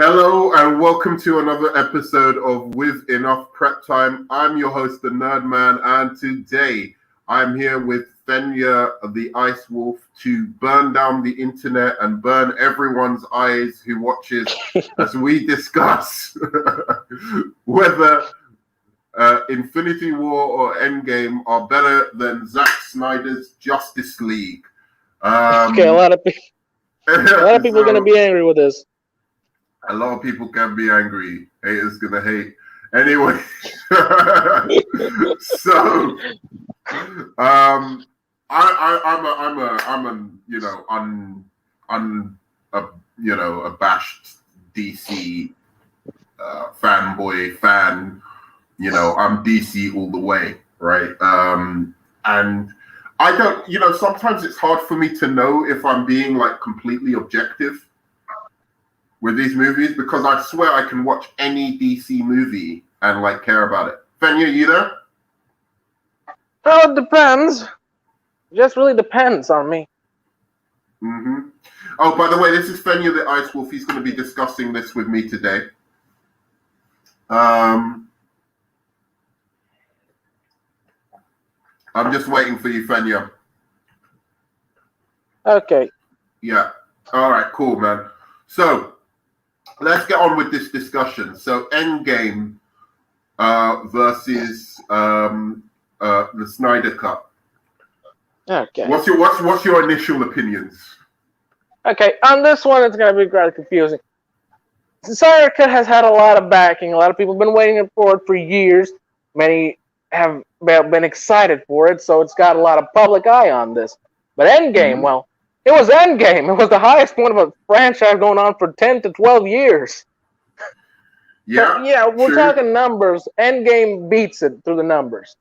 Hello and welcome to another episode of With Enough Prep Time. I'm your host, the Nerd Man, and today I'm here with Fenrir, the Ice Wolf, to burn down the internet and burn everyone's eyes who watches as we discuss whether Infinity War or Endgame are better than Zack Snyder's Justice League. Okay, a lot of people are going to be angry with this. A lot of people can be angry. Haters gonna hate. Anyway, so I'm a abashed DC fanboy fan. I'm DC all the way, right? And I don't, sometimes it's hard for me to know if I'm being like completely objective with these movies, because I swear I can watch any DC movie and like care about it. Fenrir, you there? Well, it depends. It just really depends on me. Mm-hmm. Oh, by the way, this is Fenrir the Ice Wolf. He's going to be discussing this with me today. I'm just waiting for you, Fenrir. Okay. Yeah. All right, cool, man. So, let's get on with this discussion. So, Endgame versus the Snyder Cut. Okay. What's your initial opinions? Okay, on this one, it's going to be rather confusing. The Snyder Cut has had a lot of backing. A lot of people have been waiting for it for years. Many have been excited for it, so it's got a lot of public eye on this. But Endgame, well, it was Endgame. It was the highest point of a franchise going on for 10 to 12 years. Yeah, so, yeah, we're talking numbers. Endgame beats it through the numbers.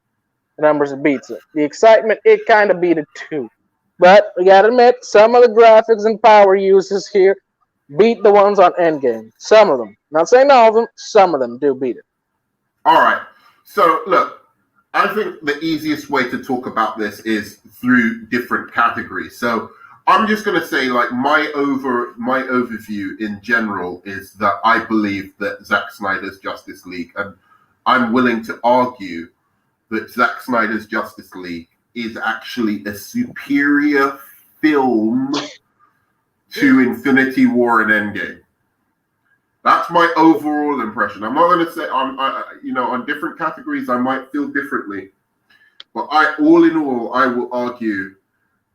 The numbers beats it. The excitement, it kind of beat it too. But we gotta admit, some of the graphics and power uses here beat the ones on Endgame. Some of them. Not saying all of them, some of them do beat it. All right. So, look, I think the easiest way to talk about this is through different categories. So, I'm just going to say, like, my overview in general is that I believe that Zack Snyder's Justice League, and I'm willing to argue that Zack Snyder's Justice League is actually a superior film to Infinity War and Endgame. That's my overall impression. I'm not going to say, on different categories, I might feel differently, but all in all, I will argue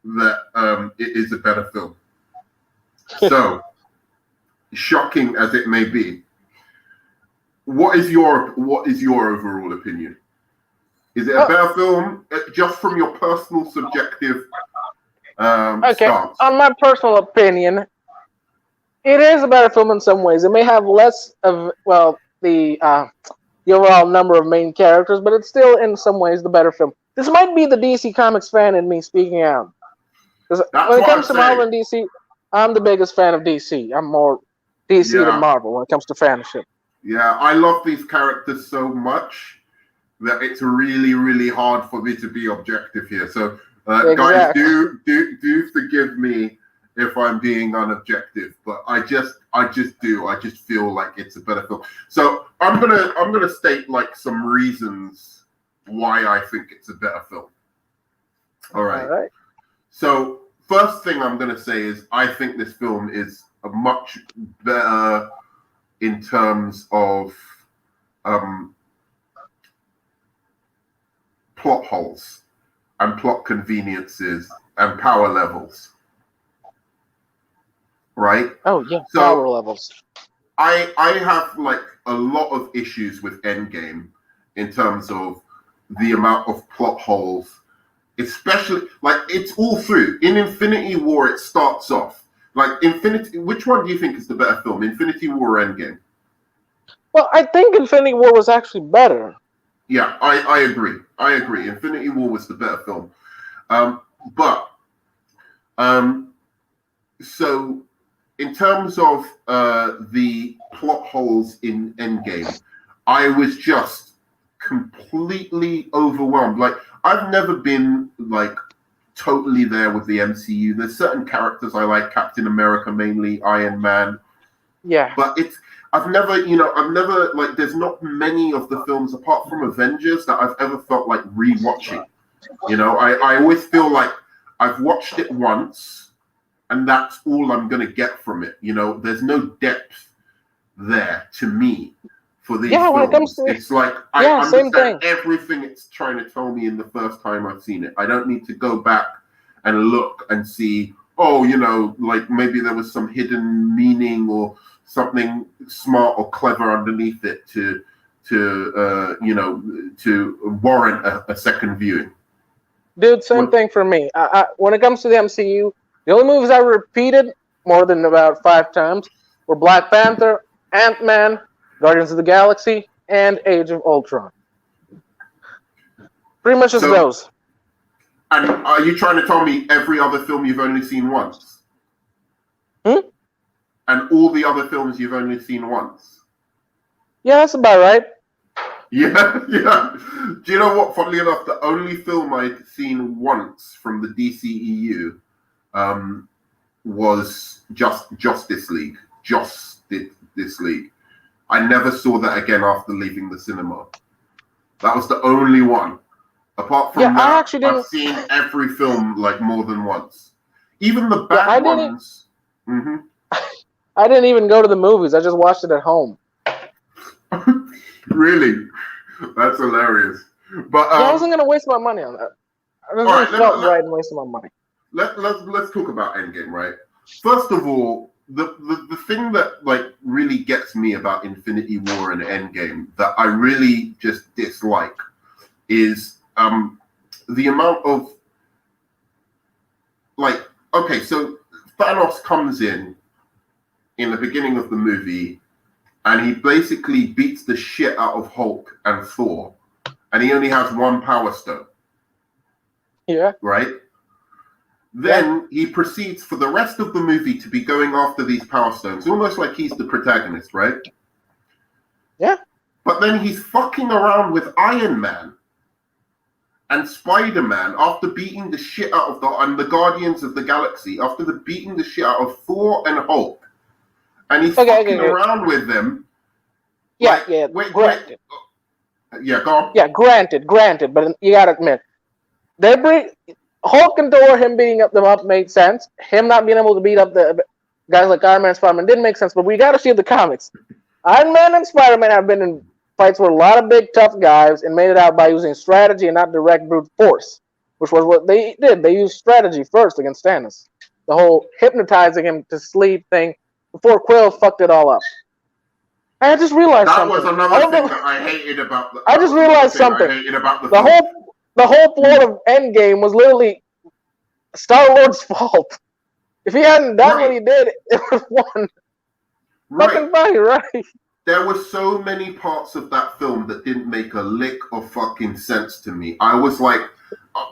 that it is a better film. So, shocking as it may be, what is your overall opinion? Is it a better film, just from your personal subjective stance? On my personal opinion, it is a better film in some ways. It may have less of the overall number of main characters, but it's still in some ways the better film. This might be the DC Comics fan in me speaking out. Because when it comes to Marvel and DC, I'm the biggest fan of DC. I'm more DC than Marvel when it comes to fanship. Yeah, I love these characters so much that it's really, really hard for me to be objective here. So, guys, do forgive me if I'm being unobjective, but I just feel like it's a better film. So I'm gonna state like some reasons why I think it's a better film. All right. So first thing I'm going to say is I think this film is a much better in terms of plot holes and plot conveniences and power levels. Right? Oh, yeah, so power levels. I have like a lot of issues with Endgame in terms of the amount of plot holes. Especially, like, it's all through. In Infinity War, it starts off. Like, which one do you think is the better film, Infinity War or Endgame? Well, I think Infinity War was actually better. Yeah, I agree. Infinity War was the better film. So, in terms of the plot holes in Endgame, I was just completely overwhelmed. Like, I've never been like totally there with the MCU. There's certain characters I like, Captain America mainly, Iron Man, Yeah. But I've never, like, there's not many of the films apart from Avengers that I've ever felt like rewatching. I always feel like I've watched it once and that's all I'm going to get from it. There's no depth there to me for these films. When it comes to it's like I understand everything it's trying to tell me in the first time I've seen it. I don't need to go back and look and see, like maybe there was some hidden meaning or something smart or clever underneath it to warrant a second viewing. Dude, same thing for me. When it comes to the MCU, the only movies I repeated more than about 5 times were Black Panther, Ant-Man, Guardians of the Galaxy, and Age of Ultron. Pretty much just those. And are you trying to tell me every other film you've only seen once? And all the other films you've only seen once? Yeah, that's about right. Yeah. Do you know what? Funnily enough, the only film I'd seen once from the DCEU was Justice League. Justice League. I never saw that again after leaving the cinema. That was the only one. Apart from that, I've seen every film like more than once. Even the bad ones. I didn't even go to the movies. I just watched it at home. Really? That's hilarious. But I wasn't going to waste my money on that. I just felt right and wasting my money. Let's talk about Endgame, right? First of all, the thing that like really gets me about Infinity War and Endgame that I really just dislike is the amount of like, okay, so Thanos comes in the beginning of the movie and he basically beats the shit out of Hulk and Thor, and he only has one Power Stone. Yeah. Right? Then he proceeds for the rest of the movie to be going after these Power Stones, almost like he's the protagonist, right? Yeah. But then he's fucking around with Iron Man and Spider-Man after beating the shit out of the Guardians of the Galaxy, after beating the shit out of Thor and Hulk. And he's fucking around with them. Yeah, granted. Yeah, go on. Yeah, granted, but you gotta admit, Hulk and Thor, him beating them up made sense. Him not being able to beat up the guys like Iron Man and Spider-Man didn't make sense, but we gotta see the comics. Iron Man and Spider-Man have been in fights with a lot of big, tough guys and made it out by using strategy and not direct brute force, which was what they did. They used strategy first against Thanos. The whole hypnotizing him to sleep thing before Quill fucked it all up. I just realized that something. Was another thing that I hated about I just realized something. I hated about the whole plot of Endgame was literally Star-Lord's fault. If he hadn't done what he did, it would have won. Fucking funny, right? There were so many parts of that film that didn't make a lick of fucking sense to me. I was like,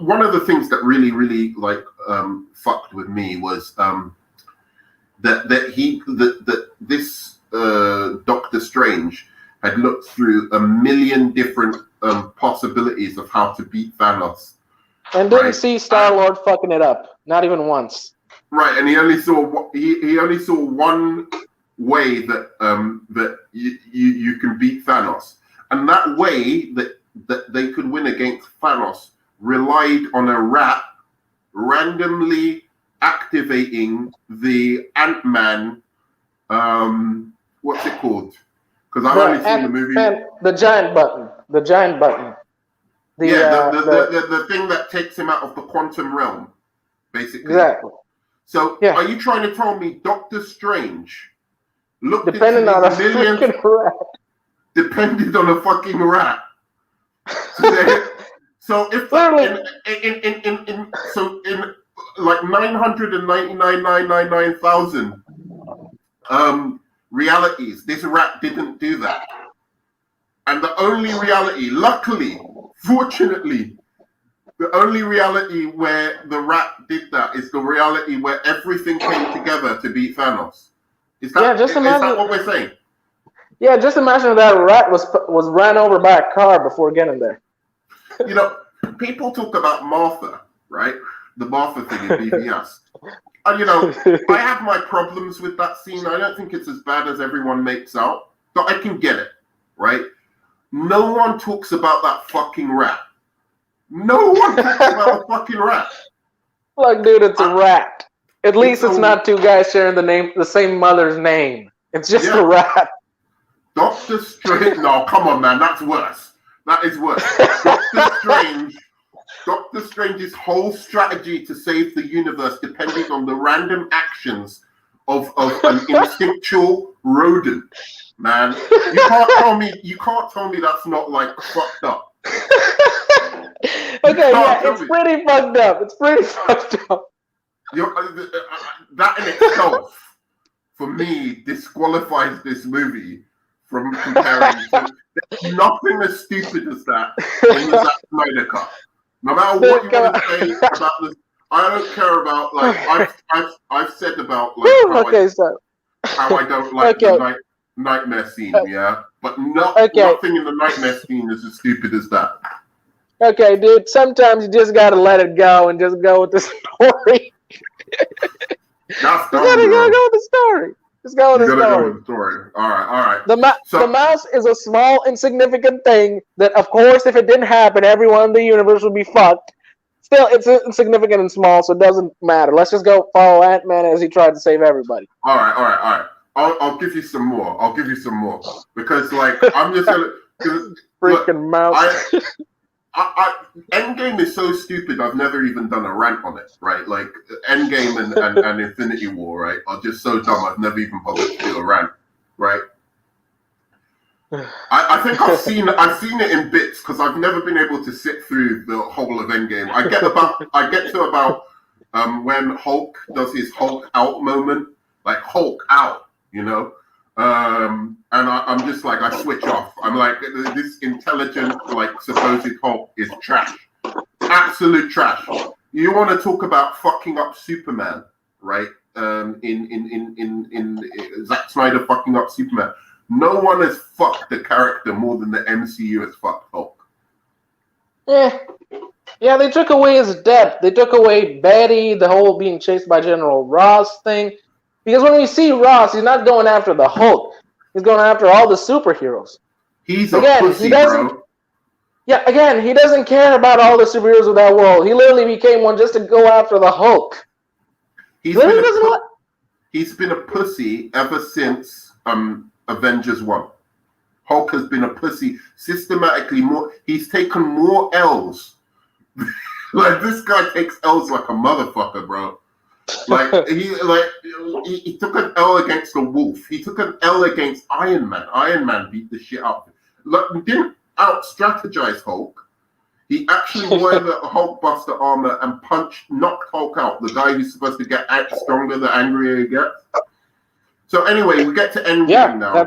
one of the things that really, really like fucked with me was that this Doctor Strange had looked through a million different possibilities of how to beat Thanos, and didn't see Star-Lord fucking it up, not even once. Right, and he only saw he only saw one way that that you can beat Thanos, and that way that they could win against Thanos relied on a rat randomly activating the Ant-Man. What's it called? Because I've only seen the movie. The giant button. The thing that takes him out of the quantum realm, basically. Exactly. So, are you trying to tell me Doctor Strange depended on a fucking rat? Depended on a fucking rat. So if in like 999,999,000 realities, this rat didn't do that. And the only reality, luckily, fortunately, the only reality where the rat did that is the reality where everything came together to beat Thanos. Is that what we're saying? Yeah, just imagine that rat was ran over by a car before getting there. People talk about Martha, right? The Martha thing in BVS. I have my problems with that scene. I don't think it's as bad as everyone makes out, but I can get it, right? No one talks about that fucking rat. No one talks about the fucking rat. Look, dude, it's a rat. At least it's not two guys sharing the same mother's name. It's just a rat. Doctor Strange. No, come on, man. That's worse. That is worse. Doctor Strange's whole strategy to save the universe depended on the random actions of an instinctual rodent. Man, you can't tell me that's not like fucked up. Okay, yeah, it's pretty fucked up. It's pretty fucked up. That in itself, for me, disqualifies this movie from comparing to nothing as stupid as that in the Zack Snyder cut. No matter what you want to say about this, I don't care about I've said about how I don't like the nightmare scene, yeah, but nothing in the nightmare scene is as stupid as that. Okay, dude. Sometimes you just gotta let it go and just go with the story. That's dumb, you gotta go with the story. Just go with the story. Go with the story. All right. The mouse is a small, insignificant thing that, of course, if it didn't happen, everyone in the universe would be fucked. Still, it's insignificant and small, so it doesn't matter. Let's just go follow Ant-Man as he tried to save everybody. All right. I'll give you some more. Because, I'm just gonna freaking mouse. Endgame is so stupid. I've never even done a rant on it, right? Like Endgame and Infinity War, right, are just so dumb. I've never even bothered to do a rant, right? I think I've seen it in bits because I've never been able to sit through the whole of Endgame. I get to about when Hulk does his Hulk out moment, like Hulk out, and I'm just like, I switch off. I'm like, this intelligent, supposed Hulk is trash. Absolute trash. You want to talk about fucking up Superman, right? In Zack Snyder fucking up Superman. No one has fucked the character more than the MCU has fucked Hulk. Yeah, they took away his depth. They took away Betty, the whole being chased by General Ross thing. Because when we see Ross, he's not going after the Hulk. He's going after all the superheroes. He's a pussy, bro. Yeah, again, he doesn't care about all the superheroes of that world. He literally became one just to go after the Hulk. He's been a pussy ever since Avengers 1. Hulk has been a pussy systematically more. He's taken more L's. This guy takes L's like a motherfucker, bro. He took an L against the Wolf. He took an L against Iron Man. Iron Man beat the shit out of him. He didn't out-strategize Hulk. He actually wore the Hulkbuster armor and knocked Hulk out, the guy who's supposed to get stronger the angrier he gets. So anyway, we get to Endgame now.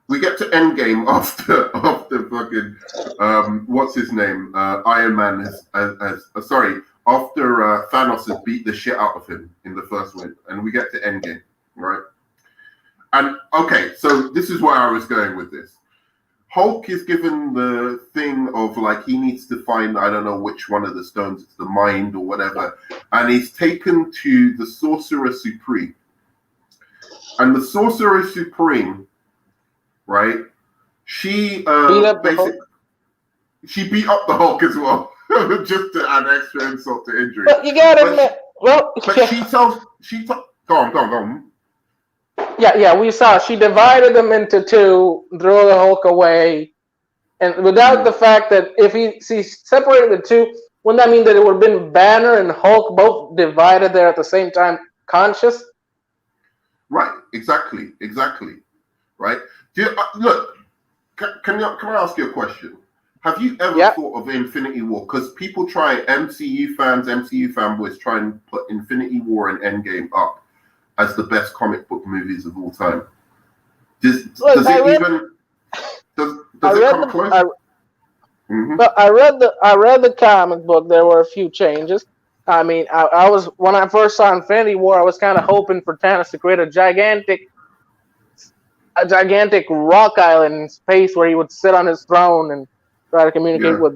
We get to Endgame after fucking what's his name? Iron Man after Thanos has beat the shit out of him in the first win, and we get to Endgame, right? And okay, so this is where I was going with this. Hulk is given the thing of he needs to find, I don't know which one of the stones, it's the mind or whatever, and he's taken to the Sorcerer Supreme. And the Sorcerer Supreme, right? She she beat up the Hulk as well. Just to add extra insult to injury. But you gotta admit, go on. Yeah, we saw she divided them into two, threw the Hulk away, and without the fact that if she separated the two, wouldn't that mean that it would have been Banner and Hulk both divided there at the same time, conscious? Right, exactly. Right. Look, can I ask you a question? Have you ever thought of Infinity War? Because people MCU fanboys try and put Infinity War and Endgame up as the best comic book movies of all time. Does it come close? I read the comic book. There were a few changes. I mean, I was when I first saw Infinity War, I was kind of hoping for Thanos to create a gigantic rock island in space where he would sit on his throne and try to communicate with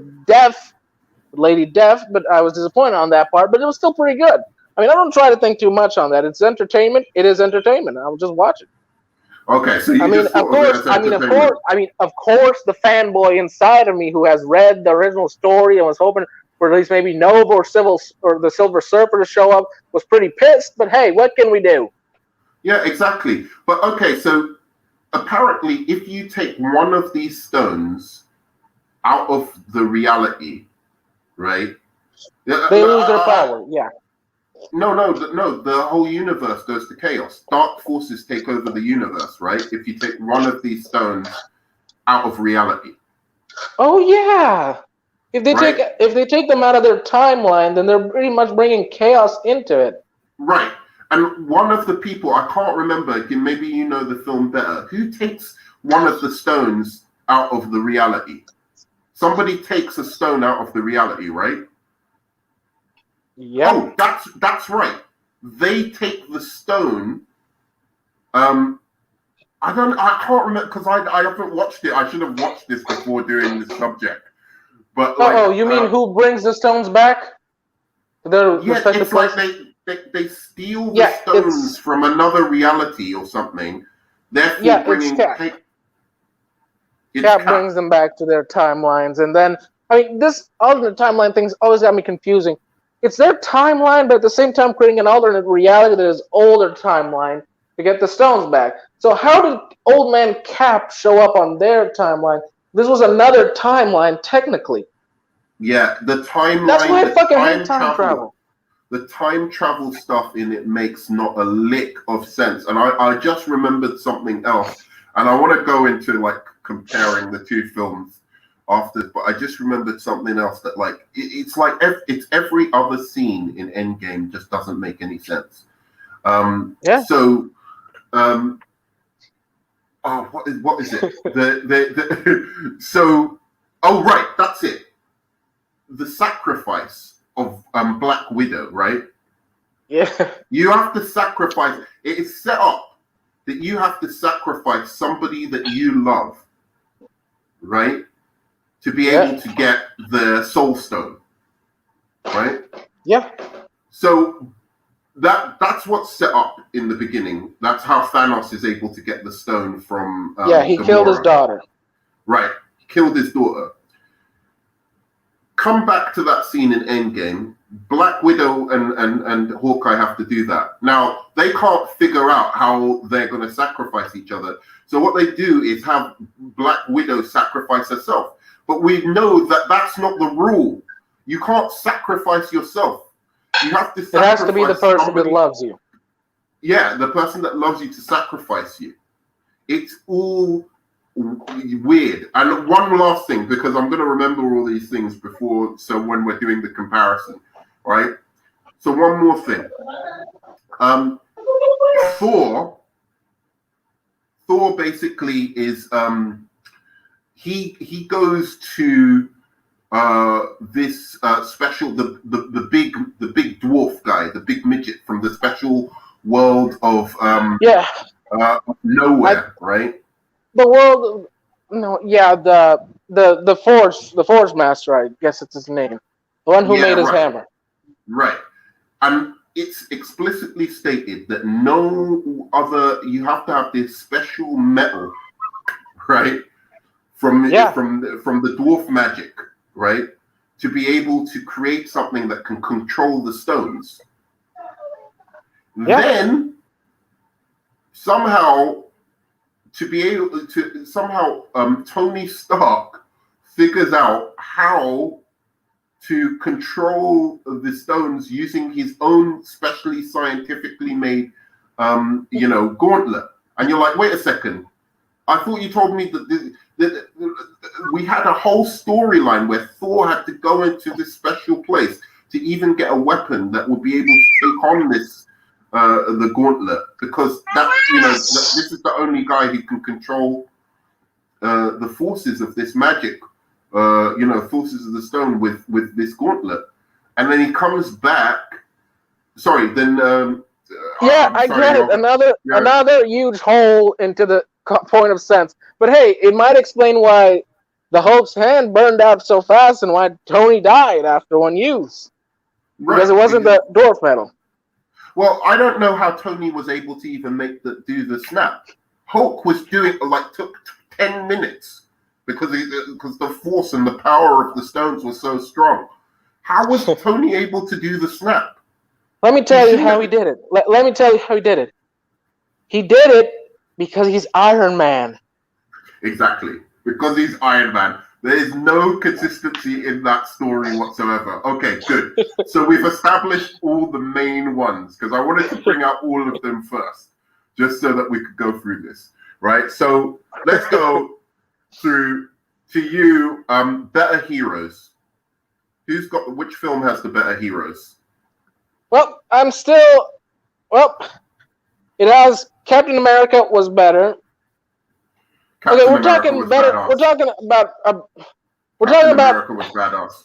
Lady Death, but I was disappointed on that part. But it was still pretty good. I mean, I don't try to think too much on that. It's entertainment. It is entertainment. I'll just watch it. Okay, so you I mean, just of thought of it course, as entertainment. of course, the fanboy inside of me who has read the original story and was hoping for at least maybe Nova or the Silver Surfer to show up was pretty pissed. But hey, what can we do? Yeah, exactly. But okay, so apparently, if you take one of these stones out of the reality, right? They lose their power. Yeah. No. The whole universe goes to chaos. Dark forces take over the universe, right? If you take one of these stones out of reality, Oh yeah. right? If they take them out of their timeline, then they're pretty much bringing chaos into it. Right. And one of the people, I can't remember, maybe you know the film better, who takes one of the stones out of the reality? Somebody takes a stone out of the reality, right? Yeah. Oh, that's right. They take the stone. I can't remember because I haven't watched it. I should have watched this before doing this subject. But Oh, you mean who brings the stones back to their yeah, respective it's like places? they steal the Yeah, stones from another reality or something. Therefore, it's bringing Cap. it's Cap brings them back to their timelines, and then I mean, this alternate timeline thing's always got me confusing. It's their timeline, but at the same time creating an alternate reality that is older timeline to get the stones back. So how did Old Man Cap show up on their timeline? This was another timeline, technically. Yeah, the timeline. That's why I fucking hate time travel. The time travel stuff in it makes not a lick of sense. And I just remembered something else, and I want to go into like comparing the two films after, but I just remembered something else that like it's like it's every other scene in Endgame just doesn't make any sense. Yeah. So oh, what is it? So oh right, that's it. The sacrifice of Black Widow, right? Yeah. You have to sacrifice. It is set up that you have to sacrifice somebody that you love, right? To be able to get the Soul Stone, right? Yeah. So that's what's set up in the beginning. That's how Thanos is able to get the stone from. He Gamora. killed his daughter. Right, killed his daughter. Come back to that scene in Endgame. Black Widow and Hawkeye have to do that. Now, they can't figure out how they're going to sacrifice each other. So what they do is have Black Widow sacrifice herself. But we know that that's not the rule. You can't sacrifice yourself. You have to sacrifice. It has to be the person that loves you. Yeah, the person that loves you to sacrifice you. It's all weird. And one last thing, because I'm going to remember all these things before, so when we're doing the comparison, right? So one more thing. Thor basically is he goes to this special the big dwarf guy, the big midget from the special world of nowhere, right? The world, no, yeah, the Forge Master, I guess it's his name, the one who made his hammer. Right, and it's explicitly stated that no other. You have to have this special metal, right, from the dwarf magic, right, to be able to create something that can control the stones. Then somehow. To be able to somehow, Tony Stark figures out how to control the stones using his own specially scientifically made, gauntlet. And you're like, wait a second. I thought you told me that we had a whole storyline where Thor had to go into this special place to even get a weapon that would be able to take on this. The gauntlet, because this is the only guy who can control the forces of this magic, forces of the stone with this gauntlet, and then he comes back. Sorry, then. I get it. Another huge hole into the point of sense. But hey, it might explain why the Hulk's hand burned out so fast and why Tony died after one use. Because it wasn't the dwarf metal. Well, I don't know how Tony was able to even do the snap. Hulk was doing took 10 minutes because the force and the power of the stones was so strong. How was Tony able to do the snap? Let me tell you how he did it. Let me tell you how he did it. He did it because he's Iron Man. Exactly. Because he's Iron Man. There is no consistency in that story whatsoever. Okay, good. So we've established all the main ones because I wanted to bring out all of them first, just so that we could go through this, right? So let's go through to you. Better heroes. Which film has the better heroes? Well, it has Captain America was better. Captain America was better. Badass. We're talking about. Captain America was badass.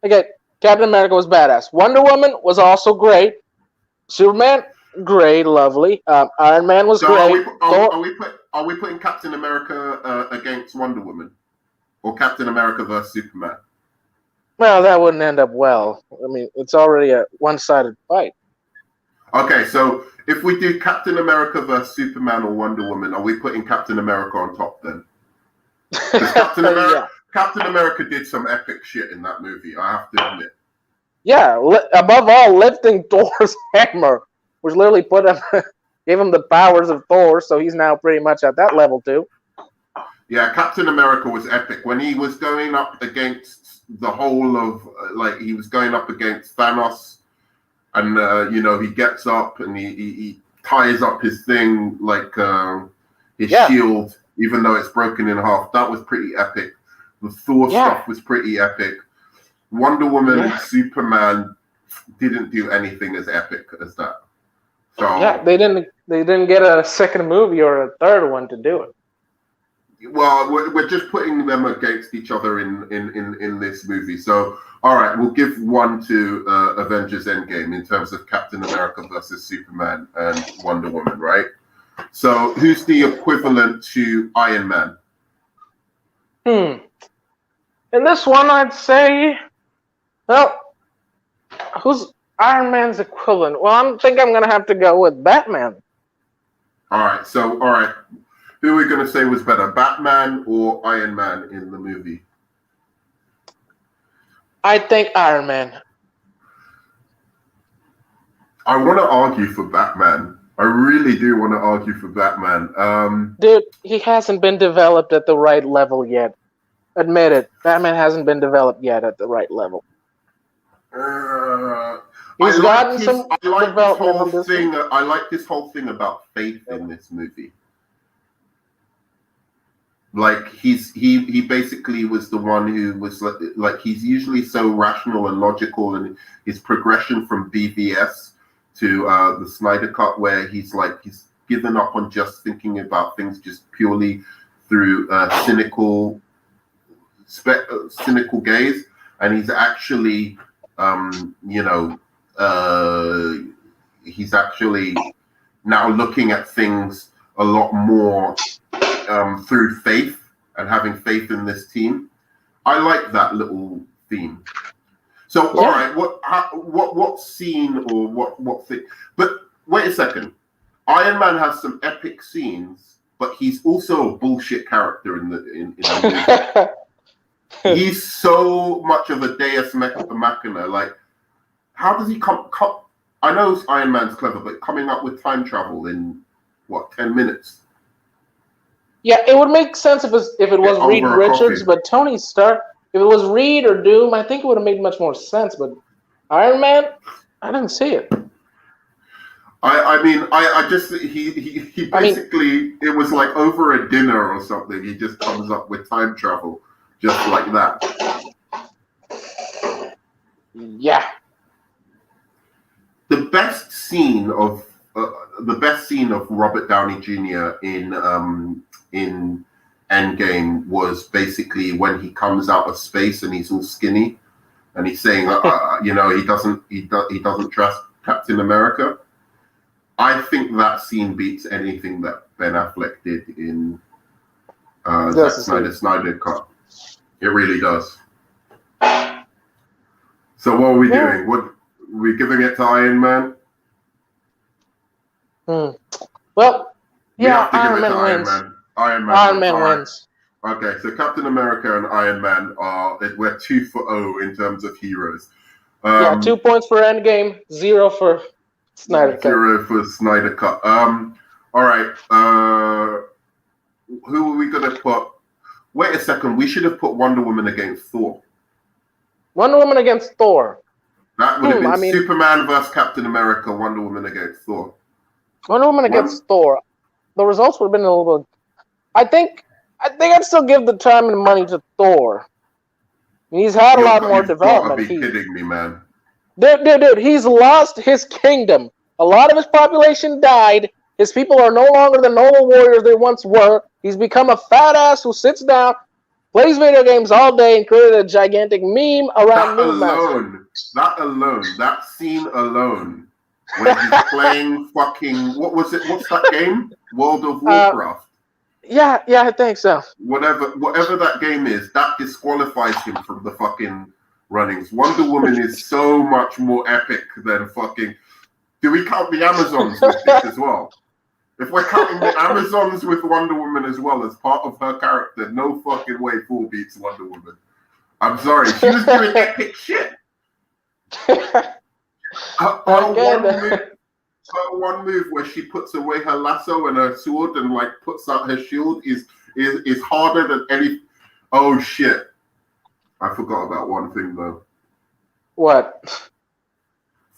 Okay, Captain America was badass. Wonder Woman was also great. Superman, great, lovely. Iron Man was great. Are we putting Captain America against Wonder Woman, or Captain America versus Superman? Well, that wouldn't end up well. I mean, it's already a one-sided fight. Okay, so if we do Captain America versus Superman or Wonder Woman, are we putting Captain America on top then? Captain America did some epic shit in that movie, I have to admit. Yeah, above all, lifting Thor's hammer, which literally gave him the powers of Thor, so he's now pretty much at that level too. Yeah, Captain America was epic. When he was going up against the whole of, he was going up against Thanos, and, he gets up and he ties up his thing, his shield, even though it's broken in half. That was pretty epic. The Thor stuff was pretty epic. Wonder Woman and Superman didn't do anything as epic as that. So they didn't get a second movie or a third one to do it. Well, we're just putting them against each other in this movie. So, all right, we'll give one to Avengers Endgame in terms of Captain America versus Superman and Wonder Woman, right? So, who's the equivalent to Iron Man? In this one, I'd say, well, who's Iron Man's equivalent? Well, I think I'm going to have to go with Batman. All right. Who are we going to say was better, Batman or Iron Man in the movie? I think Iron Man. I want to argue for Batman. I really do want to argue for Batman. Dude, he hasn't been developed at the right level yet. Admit it. Batman hasn't been developed yet at the right level. He's gotten some development. I like this whole thing about faith in this movie. Like he basically was the one who was like he's usually so rational and logical, and his progression from BVS to the Snyder Cut, where he's given up on just thinking about things just purely through cynical gaze, and he's actually he's actually now looking at things a lot more through faith and having faith in this team. I like that little theme. So, all right, what scene or what thing? But wait a second. Iron Man has some epic scenes, but he's also a bullshit character in the movie. He's so much of a deus machina. Like, how does he come? I know Iron Man's clever, but coming up with time travel in 10 minutes? Yeah, it would make sense if it was Reed Richards, but Tony Stark. If it was Reed or Doom, I think it would have made much more sense. But Iron Man, I didn't see it. He basically, it was like over a dinner or something. He just comes up with time travel just like that. Yeah. The best scene of Robert Downey Jr. in Endgame was basically when he comes out of space and he's all skinny, and he's saying, he doesn't trust Captain America. I think that scene beats anything that Ben Affleck did in Snyder Cut. It really does. So what are we doing? What are we giving it to Iron Man? Hmm. Well, We yeah, have to give Iron it to Man Iron wins. Man. Iron Man Iron wins. Man All right. wins. Okay, so Captain America and Iron Man we're 2-0 in terms of heroes. Yeah, 2 points for Endgame, 0 for Snyder Cut. 0 for Snyder Cut. All right. Who are we gonna put? Wait a second. We should have put Wonder Woman against Thor. Wonder Woman against Thor. That would have been I mean, Superman versus Captain America. Wonder Woman against Thor. Wonder Woman against Thor. The results would have been a little bit. I think I'd still give the time and money to Thor. He's had a lot more You've got to development. be kidding me, man. Dude, he's lost his kingdom. A lot of his population died. His people are no longer the noble warriors they once were. He's become a fat ass who sits down, plays video games all day, and created a gigantic meme around that scene alone, when he's playing fucking, what's that game? World of Warcraft. Yeah, I think so. Whatever that game is, that disqualifies him from the fucking runnings. Wonder Woman is so much more epic than fucking. Do we count the Amazons with this as well? If we're counting the Amazons with Wonder Woman as well as part of her character, no fucking way Thor beats Wonder Woman. I'm sorry, she was doing epic shit. Her one move where she puts away her lasso and her sword and like puts out her shield is harder than any. Oh shit! I forgot about one thing though. What?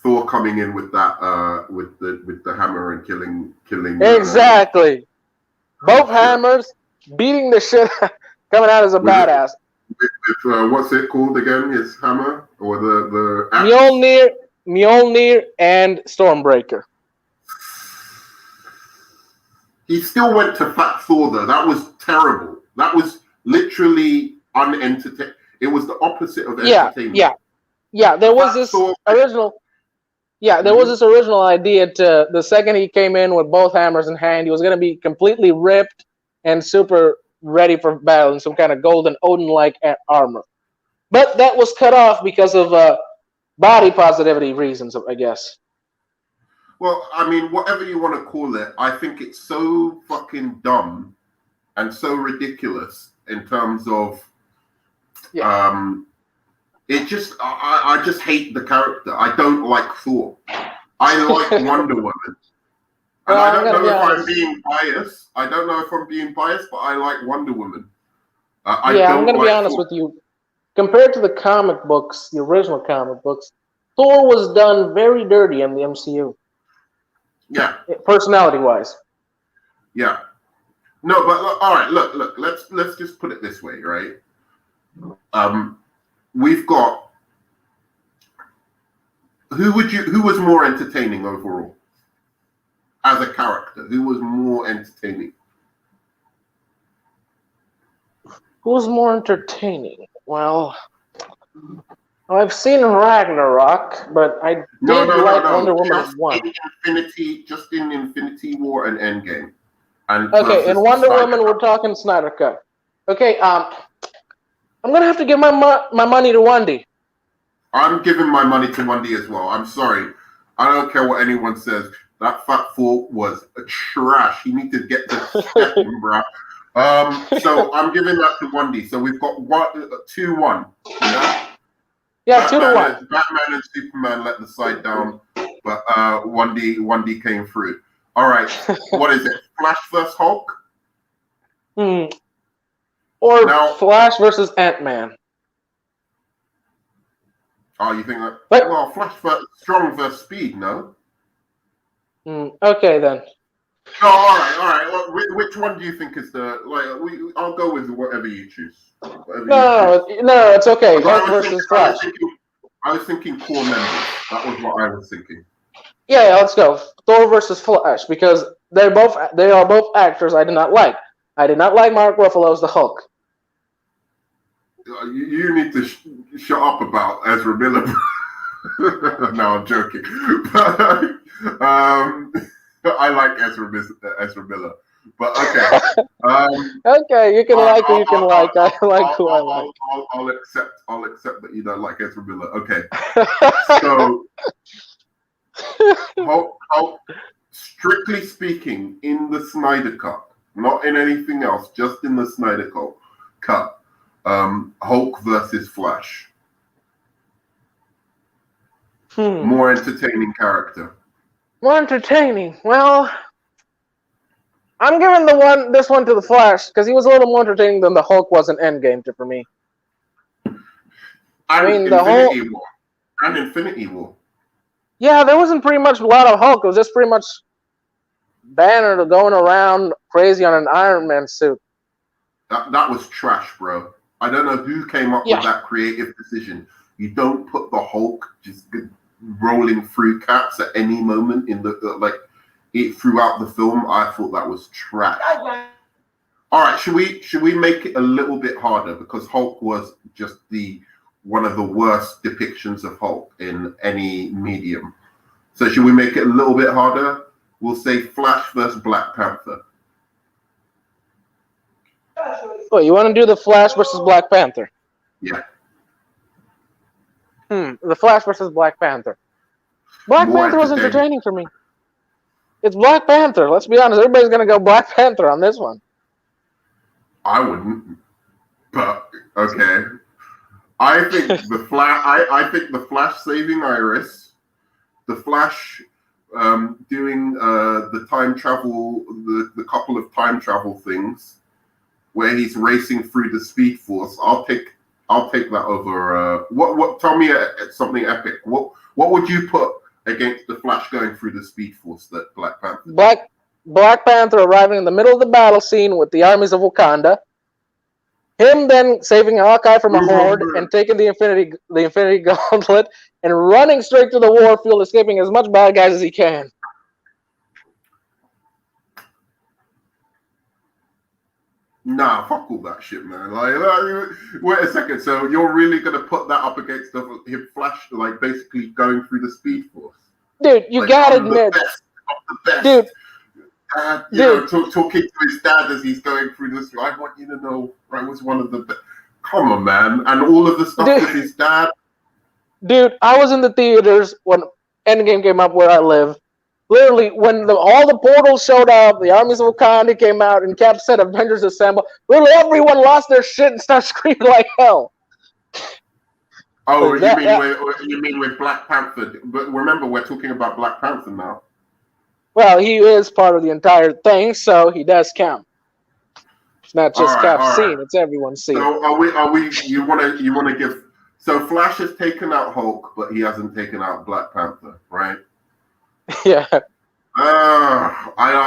Thor coming in with that with the hammer and killing. Exactly. Both hammers beating the shit, coming out as a badass. What's it called again? His hammer or the axe? Mjolnir and Stormbreaker. He still went to Fat Thor though. That was terrible. That was literally unentertaining. It was the opposite of entertainment. Yeah. There was this original. Yeah, there was this original idea to the second he came in with both hammers in hand, he was going to be completely ripped and super ready for battle in some kind of golden Odin-like armor. But that was cut off because of body positivity reasons, I guess. Well, I mean, whatever you want to call it, I think it's so fucking dumb and so ridiculous in terms of it just, I just hate the character. I don't like Thor. I like Wonder Woman. And I don't know if I'm being biased. I don't know if I'm being biased, but I like Wonder Woman. I'm going to be honest with you. Compared to the comic books, the original comic books, Thor was done very dirty in the MCU. Yeah. Personality-wise. Yeah. No, but all right. Look. Let's just put it this way, right? We've got who was more entertaining overall as a character? Who was more entertaining? Who was more entertaining? Well, I've seen Ragnarok, but I did like Wonder Woman 1. Just in Infinity War and Endgame. And okay, in Wonder Woman, we're talking Snyder Cut. Okay, I'm gonna have to give my money to Wendy. I'm giving my money to Wendy as well. I'm sorry. I don't care what anyone says. That Fat Thor was trash. He needs to get the step in, bro. So I'm giving that to Wendy. So we've got 2-1. Yeah, 2-1. Batman and Superman let the side down, but Wendy came through. All right. What is it? Flash vs. Hulk? Or Flash versus Ant-Man. Oh, you think that? Well, Flash strong versus Speed, no? Okay, then. Oh, all right. Well, which one do you think is the I'll go with whatever you choose. No, it's okay. Hulk versus Flash. I was thinking core members. That was what I was thinking. Yeah, let's go. Thor versus Flash, because they are both actors I did not like. I did not like Mark Ruffalo as the Hulk. You need to shut up about Ezra Miller. No, I'm joking. I like Ezra Miller. But okay. Okay, you can like who you can like. I like who I like. I'll accept that you don't like Ezra Miller. Okay. So strictly speaking, in the Snyder Cut, not in anything else, just in the Snyder Cut, Hulk versus Flash. More entertaining character. More entertaining. Well, I'm giving this one to the Flash because he was a little more entertaining than the Hulk was in Endgame for me. I mean, Infinity War. And Infinity War. Yeah, there wasn't pretty much a lot of Hulk. It was just pretty much Banner going around crazy on an Iron Man suit. That was trash, bro. I don't know who came up with that creative decision. You don't put the Hulk just rolling through caps at any moment in the throughout the film. I thought that was trash. All right, should we make it a little bit harder because Hulk was just one of the worst depictions of Hulk in any medium. So should we make it a little bit harder? We'll say Flash versus Black Panther. Oh, you want to do the Flash versus Black Panther? Yeah. The Flash versus Black Panther. Black Panther was entertaining for me. It's Black Panther. Let's be honest. Everybody's going to go Black Panther on this one. I wouldn't. But, okay. I think the Flash saving Iris, the Flash doing the time travel, the couple of time travel things, where he's racing through the Speed Force. I'll take that over. What? Tell me something epic. What would you put against the Flash going through the Speed Force that Black Panther? Black Panther arriving in the middle of the battle scene with the armies of Wakanda. Him then saving Hawkeye from a horde and taking the Infinity Gauntlet and running straight to the warfield, escaping as much bad guys as he can. Nah, fuck all that shit, man. Wait a second. So you're really gonna put that up against him Flash, basically going through the Speed Force? Dude, you gotta admit, dude. Talking to his dad as he's going through this. I want you to know, I was one of the best. Come on, man. And all of the stuff with his dad. Dude, I was in the theaters when Endgame came up where I live. Literally, when all the portals showed up, the armies of Wakanda came out, and Cap said Avengers assemble. Literally, everyone lost their shit and started screaming like hell. Oh, you mean with Black Panther? But remember, we're talking about Black Panther now. Well, he is part of the entire thing, so he does count. It's not just Cap's scene; it's everyone's scene. So, are we? You want to give? So, Flash has taken out Hulk, but he hasn't taken out Black Panther, right? Yeah. I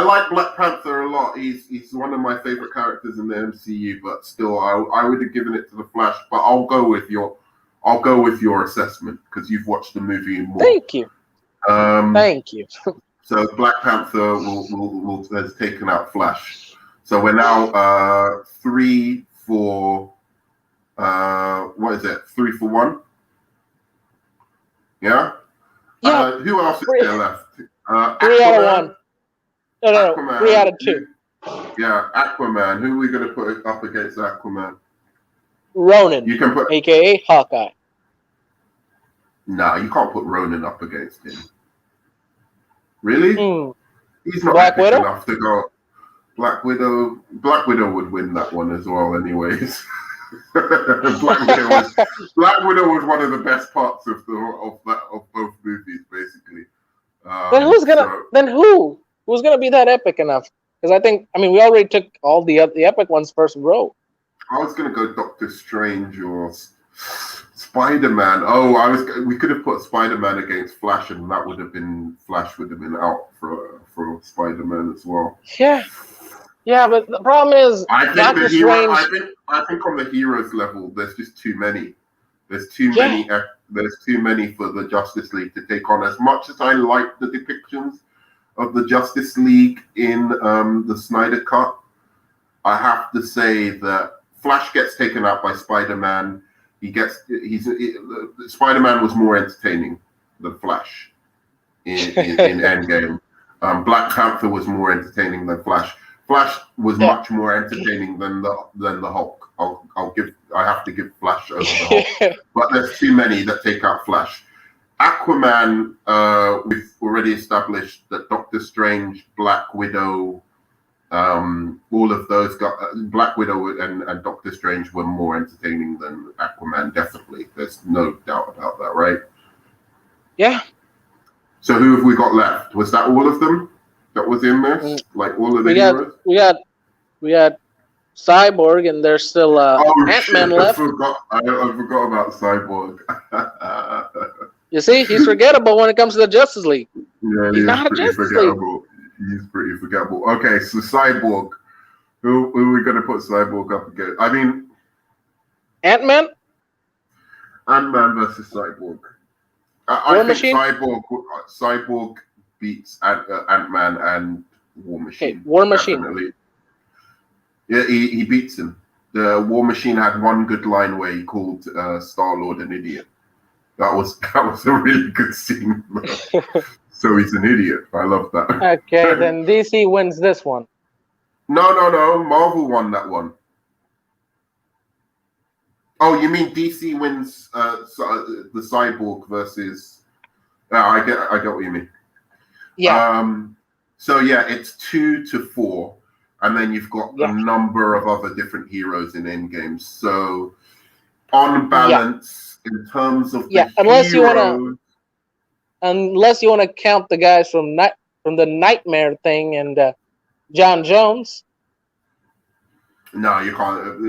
like Black Panther a lot. He's one of my favorite characters in the MCU, but still, I would have given it to the Flash. But I'll go with your assessment because you've watched the movie more. Thank you. Thank you. So Black Panther has taken out Flash. So we're now 3 for what is it? 3 for 1. Yeah. Yeah. Who else is there left? 3 out of 1. No, Aquaman, 3 out of 2. Yeah, Aquaman. Who are we going to put up against Aquaman? Ronan. You can put, aka Hawkeye. Nah, you can't put Ronan up against him. Really? He's not Black Widow enough to go. Black Widow would win that one as well, anyways. Black Widow was one of the best parts of both movies, basically. Then who's gonna be that epic enough? Because we already took all the epic ones first row. I was gonna go Doctor Strange or Spider-Man. Oh, we could have put Spider-Man against Flash, and Flash would have been out for Spider-Man as well. Yeah, but the problem is, I think on the heroes level, there's just too many. There's too many. There's too many for the Justice League to take on. As much as I like the depictions of the Justice League in the Snyder Cut, I have to say that Flash gets taken out by Spider-Man. Spider-Man was more entertaining than Flash in Endgame. Black Panther was more entertaining than Flash. Flash was much more entertaining than the Hulk. I have to give Flash over the Hulk. But there's too many that take out Flash. Aquaman, we've already established that Doctor Strange, Black Widow, all of those got Black Widow and Doctor Strange were more entertaining than Aquaman. Definitely, there's no doubt about that, right? Yeah. So who have we got left? Was that all of them that was in this? Like all of the heroes? We got Cyborg, and there's still Oh Ant-Man shit! left. I forgot about Cyborg. You see, he's forgettable when it comes to the Justice League. Yeah, He's not a pretty Justice forgettable. He's pretty forgettable. Okay, so Cyborg. Who are we going to put Cyborg up against? I mean, Ant-Man? Ant-Man versus Cyborg. I think Machine? Cyborg beats Ant-Man and War Machine. Okay, War Machine. Definitely. Yeah, he beats him. The War Machine had one good line where he called Star-Lord an idiot. That was a really good scene. So he's an idiot. I love that. Okay, then DC wins this one. No. Marvel won that one. Oh, you mean DC wins the Cyborg versus? I get what you mean. Yeah. So yeah, it's 2-4, and then you've got a number of other different heroes in Endgame. So on balance, in terms of the unless heroes, you wanna count the guys from the Nightmare thing and John Jones. No, you can't.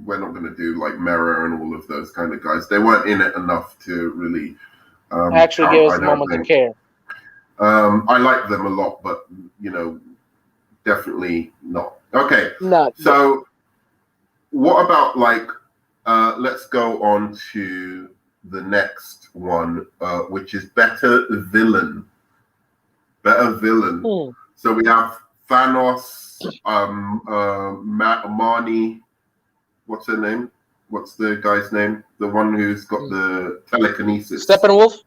We're not going to do like Mera and all of those kind of guys. They weren't in it enough to really actually give us a moment to care. I like them a lot, but definitely not. Okay, so what about let's go on to the next one, which is better villain. So we have Thanos. Marnie, what's her name? What's the guy's name? The one who's got the telekinesis. Steppenwolf?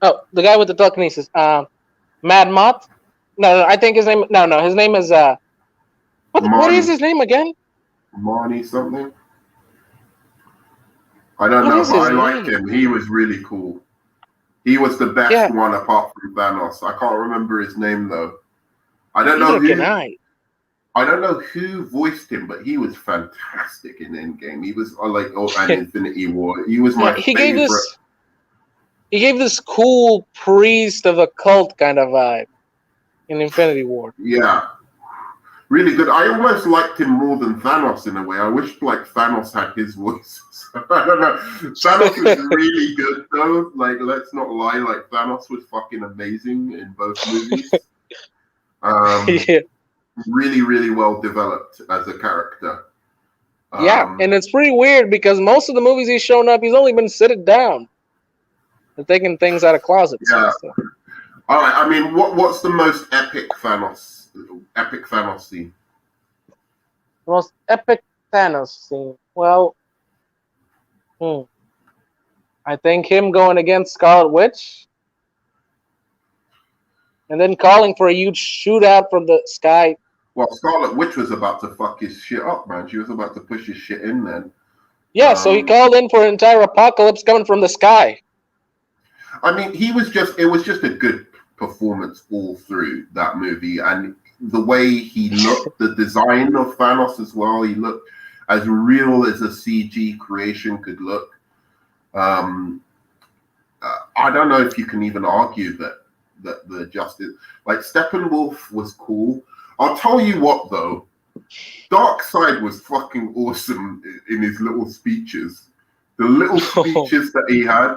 Oh, the guy with the telekinesis. Mad Moth? No, I think his name. No, his name is. What is his name again? Marnie something. I don't know, but I like him. He was really cool. He was the best one apart from Thanos. I can't remember his name though. I don't know who. I don't know who voiced him, but he was fantastic in Endgame. He was and Infinity War. He was my favorite. He gave this cool priest of a cult kind of vibe in Infinity War. Yeah, really good. I almost liked him more than Thanos in a way. I wish Thanos had his voice. I don't know. Thanos was really good though. Let's not lie. Thanos was fucking amazing in both movies. Really, really well developed as a character. And it's pretty weird because most of the movies he's shown up, he's only been sitting down and taking things out of closets. Yeah. All right. I mean, what's the most epic Thanos scene? The most epic Thanos scene. Well, I think him going against Scarlet Witch. And then calling for a huge shootout from the sky. Well, Scarlet Witch was about to fuck his shit up, man. She was about to push his shit in then. Yeah, so he called in for an entire apocalypse coming from the sky. I mean, it was just a good performance all through that movie. And the way he looked, the design of Thanos as well, he looked as real as a CG creation could look. I don't know if you can even argue that the Justice, Steppenwolf was cool. I'll tell you what though, Darkseid was fucking awesome in his little speeches. The little speeches that he had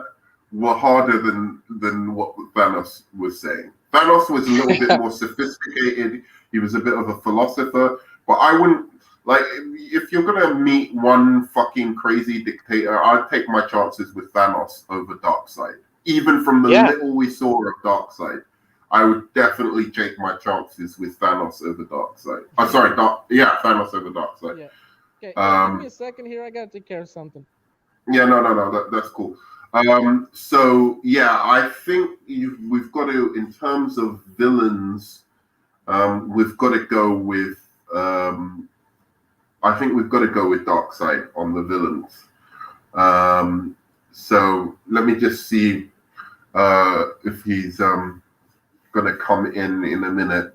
were harder than what Thanos was saying. Thanos was a little bit more sophisticated. He was a bit of a philosopher, but I wouldn't if you're gonna meet one fucking crazy dictator, I'd take my chances with Thanos over Darkseid. Even from the little we saw of Darkseid, I would definitely take my chances with Thanos over Darkseid. Thanos over Darkseid. Yeah. Okay, give me a second here. I gotta take care of something. Yeah, no, that's cool. So yeah, I think we've got to, in terms of villains, we've got to go with. I think we've got to go with Darkseid on the villains. So let me just see. if he's gonna come in a minute.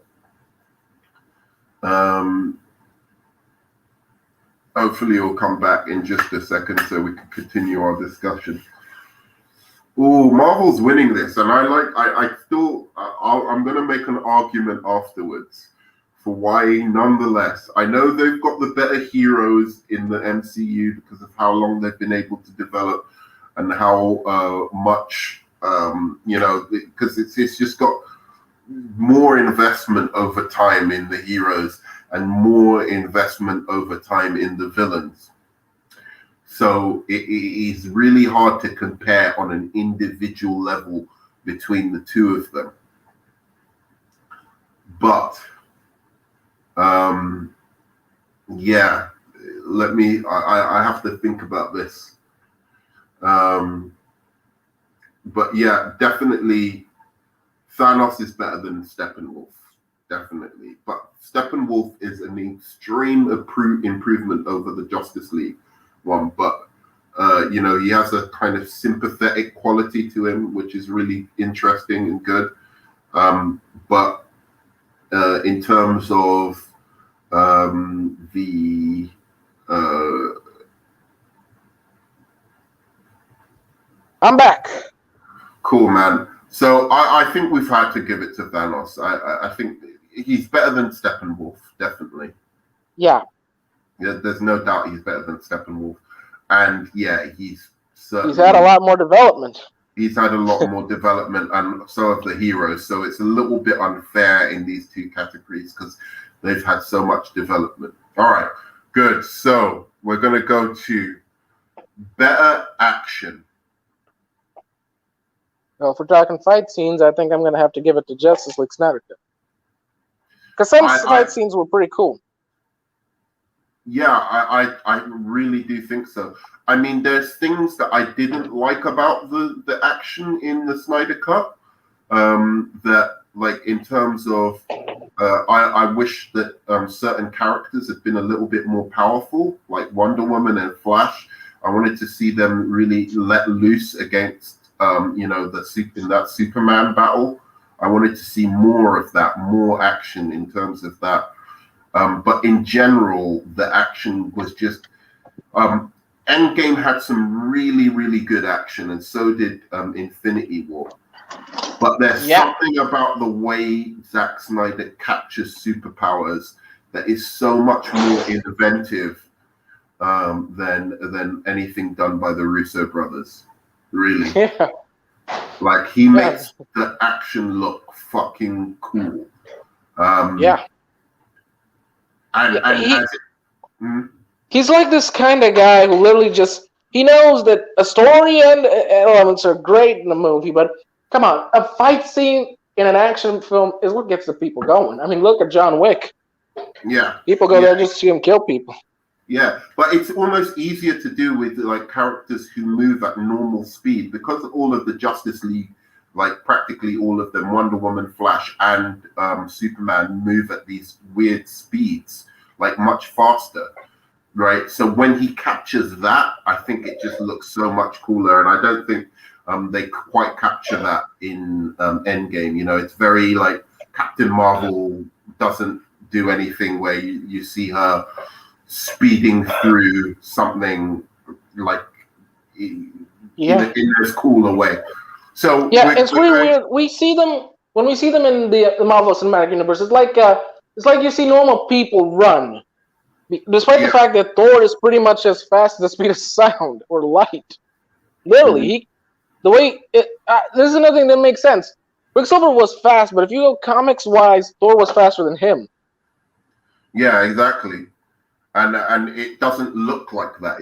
Hopefully he'll come back in just a second so we can continue our discussion. Oh, Marvel's winning this, and I'm gonna make an argument afterwards for why, nonetheless, I know they've got the better heroes in the MCU because of how long they've been able to develop and how much, because it's just got more investment over time in the heroes and more investment over time in the villains. So it is really hard to compare on an individual level between the two of them. But yeah, I have to think about this. But yeah, definitely Thanos is better than Steppenwolf. Definitely. But Steppenwolf is an extreme improvement over the Justice League one. But, he has a kind of sympathetic quality to him, which is really interesting and good. But in terms of the I'm back. Cool, man. So I think we've had to give it to Thanos. I think he's better than Steppenwolf, definitely. Yeah. Yeah, there's no doubt he's better than Steppenwolf. And yeah, he's had a lot more development. He's had a lot more development, and so have the heroes. So it's a little bit unfair in these two categories because they've had so much development. All right, good. So we're going to go to better action. Well, if we're talking fight scenes, I think I'm going to have to give it to Justice League Snyder. Because some fight scenes were pretty cool. Yeah, I really do think so. I mean, there's things that I didn't like about the action in the Snyder Cut. That, like, in terms of, I wish that certain characters had been a little bit more powerful, like Wonder Woman and Flash. I wanted to see them really let loose against, in that Superman battle. I wanted to see more of that, more action in terms of that. But in general, the action was just. Endgame had some really, really good action, and so did Infinity War. But there's something about the way Zack Snyder captures superpowers that is so much more inventive than anything done by the Russo brothers. Really. Yeah. Like, he makes the action look fucking cool. He's like this kind of guy who literally he knows that a story and elements are great in a movie, but come on, a fight scene in an action film is what gets the people going. I mean, look at John Wick. Yeah. People go there just to see him kill people. Yeah, but it's almost easier to do with like characters who move at normal speed because all of the Justice League, like practically all of them, Wonder Woman, Flash, and Superman move at these weird speeds, like much faster, right? So when he captures that, I think it just looks so much cooler, and I don't think they quite capture that in Endgame. It's very like Captain Marvel doesn't do anything where you see her speeding through something like in this cooler way. So it's really weird. We see them when we see them in the Marvel Cinematic Universe. It's like you see normal people run, despite the fact that Thor is pretty much as fast as the speed of sound or light. Literally, this is another thing that makes sense. Quicksilver was fast, but if you go comics wise, Thor was faster than him. Yeah, exactly. And it doesn't look like that.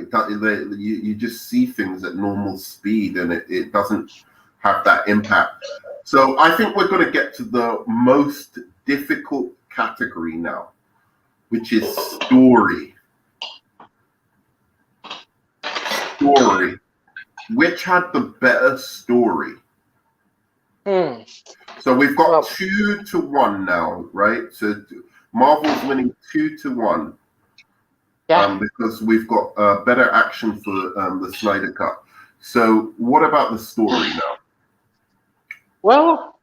You just see things at normal speed, and it doesn't have that impact. So I think we're going to get to the most difficult category now, which is story. Story. Which had the better story? So we've got 2-1 now, right? So Marvel's winning 2-1. Yeah. Because we've got better action for the Snyder Cut. So what about the story now? Well,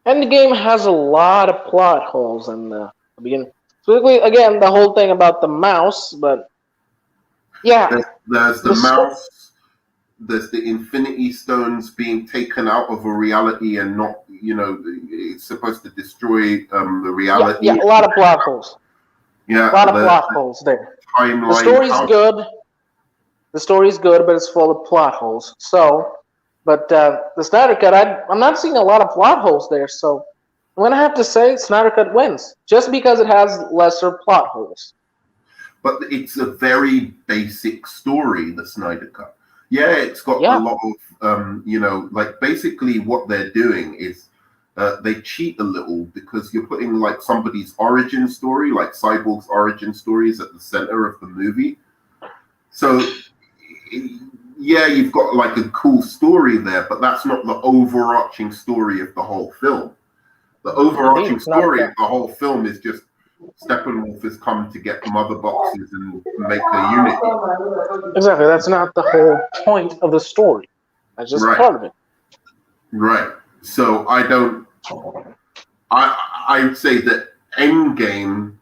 Endgame has a lot of plot holes in the beginning. Specifically, again, the whole thing about the mouse, but yeah, There's the the sto- mouse. There's the Infinity Stones being taken out of a reality and not, it's supposed to destroy the yeah, reality. a lot of plot holes. A Yeah, lot of the plot holes there. The timeline. story's good. The story's good, but it's full of plot holes. So, but the Snyder Cut, I'm not seeing a lot of plot holes there. So, I'm gonna have to say Snyder Cut wins just because it has lesser plot holes. But it's a very basic story, the Snyder Cut. Yeah, it's got a Yeah, lot of, like basically what they're doing is they cheat a little because you're putting like somebody's origin story, like Cyborg's origin stories, at the center of the movie. So, yeah, you've got like a cool story there, but that's not the overarching story of the whole film. The indeed, overarching it's not. story of the whole film is just Steppenwolf has come to get mother boxes and make a unity. Exactly, that's not the whole point of the story. That's just Right, part of it. right. So I'd say that Endgame,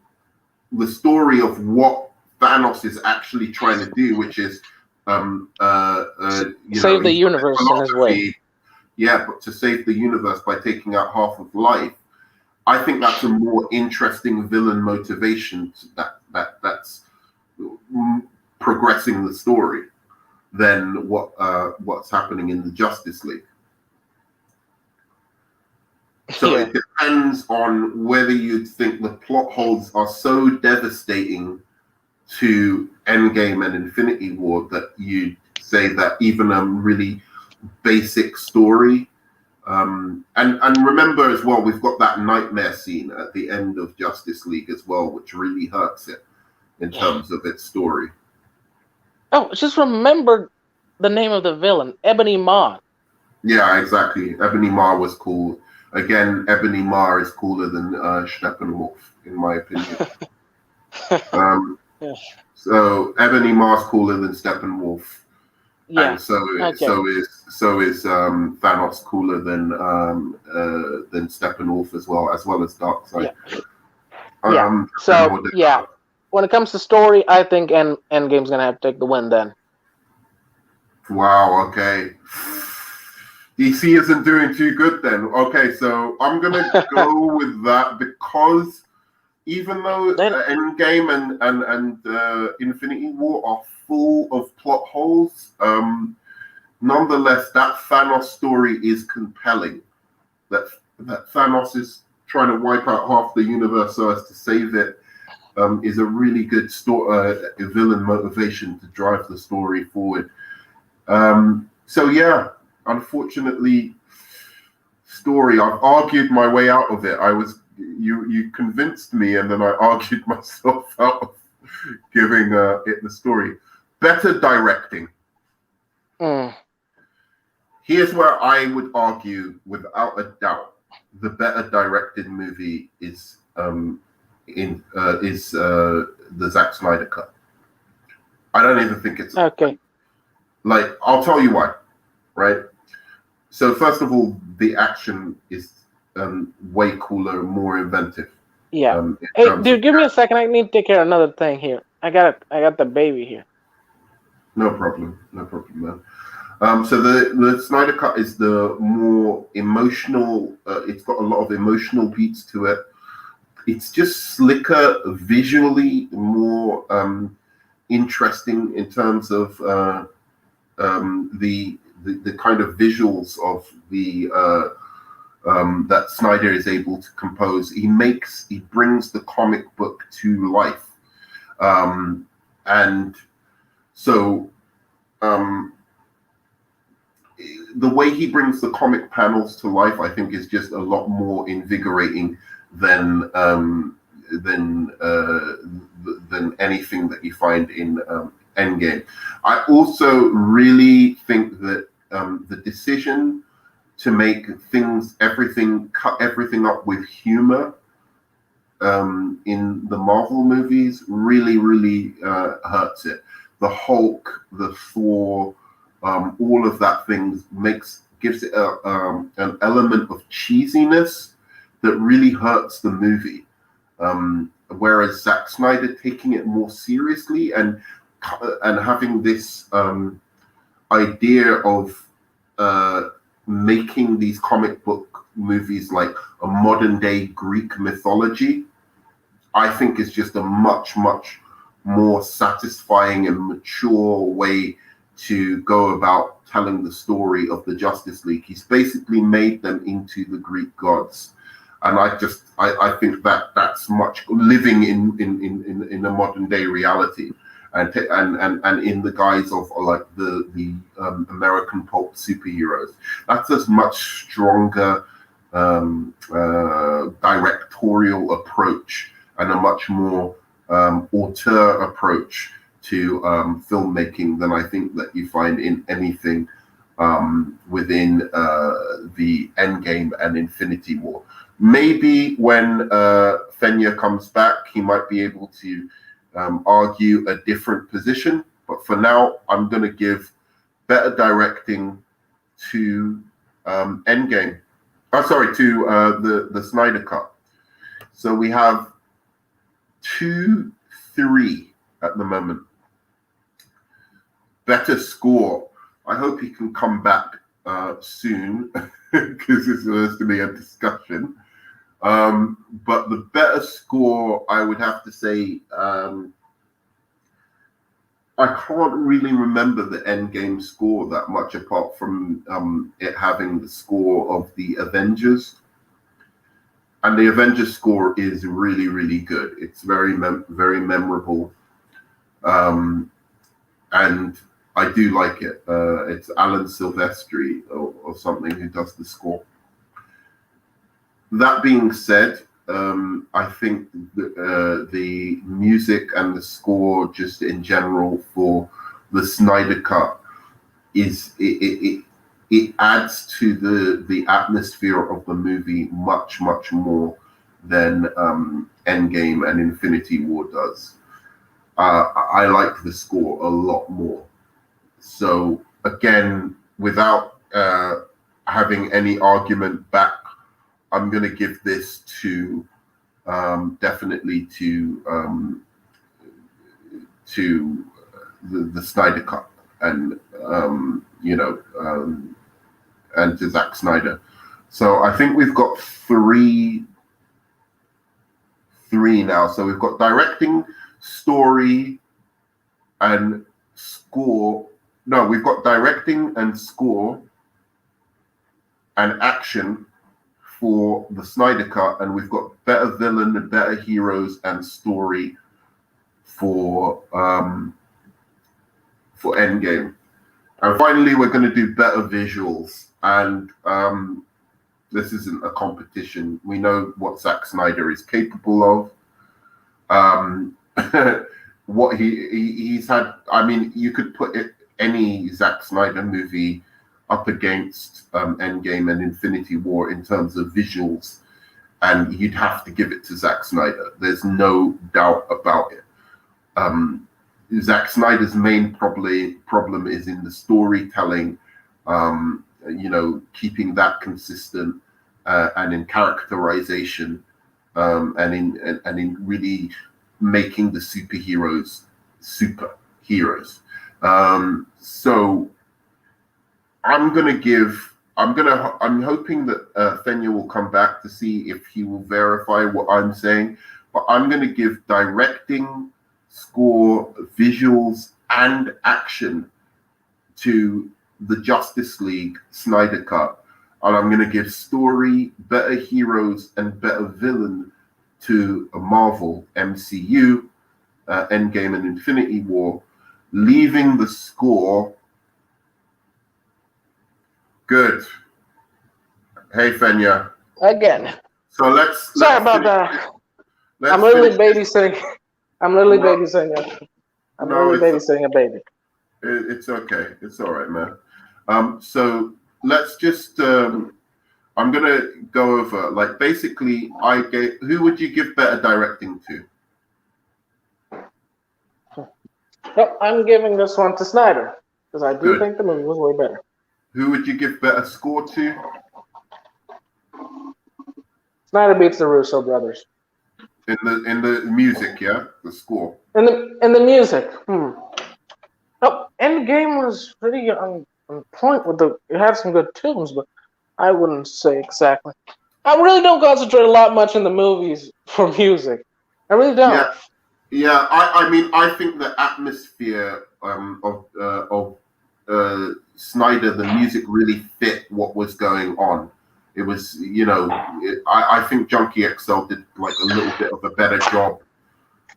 the story of what Thanos is actually trying to do, which is, Save the he's got this universe in his way. philosophy, yeah, but to save the universe by taking out half of life. I think that's a more interesting villain motivation that's progressing the story than what's happening in the Justice League. So Yeah, it depends on whether you'd think the plot holes are so devastating to Endgame and Infinity War that you'd say that even a really basic story. And remember as well, we've got that nightmare scene at the end of Justice League as well, which really hurts it in terms of its story. Oh, just remember the name of the villain, Ebony Maw. Yeah, exactly. Ebony Maw was cool. Again, Ebony Maw is cooler than Steppenwolf, in my opinion. Um, Yeah. so Ebony Maw's cooler than Steppenwolf, Yeah. and so Okay. is Thanos cooler than Steppenwolf as well as Darkseid. Yeah. Yeah. So yeah, when it comes to story, I think Endgame's gonna have to take the win then. Wow. Okay. DC isn't doing too good then. Okay, so I'm gonna go with that because even though Then Endgame and Infinity War are full of plot holes, nonetheless, that Thanos story is compelling. That Thanos is trying to wipe out half the universe so as to save it is a really good villain motivation to drive the story forward. So yeah, unfortunately, story. I've argued my way out of it. You convinced me, and then I argued myself out of giving it the story. Better directing. Here's where I would argue, without a doubt, the better directed movie is the Zack Snyder cut. I don't even think it's okay. like, I'll tell you why, right? So first of all, the action is way cooler, more inventive. Yeah. Hey, dude, give me a second. I need to take care of another thing here. I got the baby here. No problem, man. So the Snyder Cut is the more emotional. It's got a lot of emotional beats to it. It's just slicker visually, more interesting in terms of the kind of visuals of the that Snyder is able to compose. He brings the comic book to life, and so the way he brings the comic panels to life, I think, is just a lot more invigorating than anything that you find in Endgame. I also really think that the decision to make cut everything up with humor in the Marvel movies really hurts it. The Hulk, the Thor, all of that things gives it an element of cheesiness that really hurts the movie. Whereas Zack Snyder taking it more seriously and having this idea of making these comic book movies like a modern day Greek mythology, I think is just a much more satisfying and mature way to go about telling the story of the Justice League. He's basically made them into the Greek gods, and I think that's much living in a modern day reality, and in the guise of like the American pulp superheroes. That's a much stronger directorial approach and a much more auteur approach to filmmaking than I think that you find in anything within the Endgame and Infinity War. Maybe when Fenrir comes back, he might be able to argue a different position. But for now, I'm going to give better directing to Endgame. Oh, sorry, to the Snyder Cut. So we have 2-3 at the moment. Better score. I hope he can come back soon because this has to be a discussion. But the better score, I would have to say, I can't really remember the Endgame score that much apart from it having the score of the Avengers. And the Avengers score is really, really good. It's very memorable. And I do like it. It's Alan Silvestri or something who does the score. That being said, I think the music and the score just in general for the Snyder Cut is it adds to the atmosphere of the movie much more than Endgame and Infinity War does. I like the score a lot more. So again, without having any argument back, I'm going to give this to definitely to the Snyder Cut and and to Zack Snyder. So I think we've got three now. So we've got directing, story, and score. No, we've got directing and score and action for the Snyder Cut, and we've got better villain, better heroes, and story for Endgame. And finally, we're going to do better visuals. And this isn't a competition. We know what Zack Snyder is capable of. What he's had. I mean, you could put any Zack Snyder movie up against Endgame and Infinity War in terms of visuals, and you'd have to give it to Zack Snyder. There's no doubt about it. Zack Snyder's main problem is in the storytelling, keeping that consistent, and in characterization, and in really making the superheroes superheroes. So I'm hoping that Fenrir will come back to see if he will verify what I'm saying, but I'm going to give directing, score, visuals, and action to the Justice League Snyder Cut. And I'm going to give story, better heroes, and better villain to a Marvel MCU, Endgame and Infinity War, leaving the score. Good. Hey, Fenrir. Again. So let's Sorry about that. I'm literally babysitting. I'm literally babysitting a baby. It's okay. It's all right, man. So let's just. I'm gonna go over like basically. Who would you give better directing to? Nope, I'm giving this one to Snyder because I do think the movie was way better. Who would you give better score to? Snyder beats the Russo brothers. In the music, yeah? The score. In the music. Oh, Endgame was pretty on point with the. It had some good tunes, but I wouldn't say exactly. I really don't concentrate a lot much in the movies for music. I really don't. Yeah. I mean, I think the atmosphere of Snyder, the music really fit what was going on. It was, I think Junkie XL did like a little bit of a better job.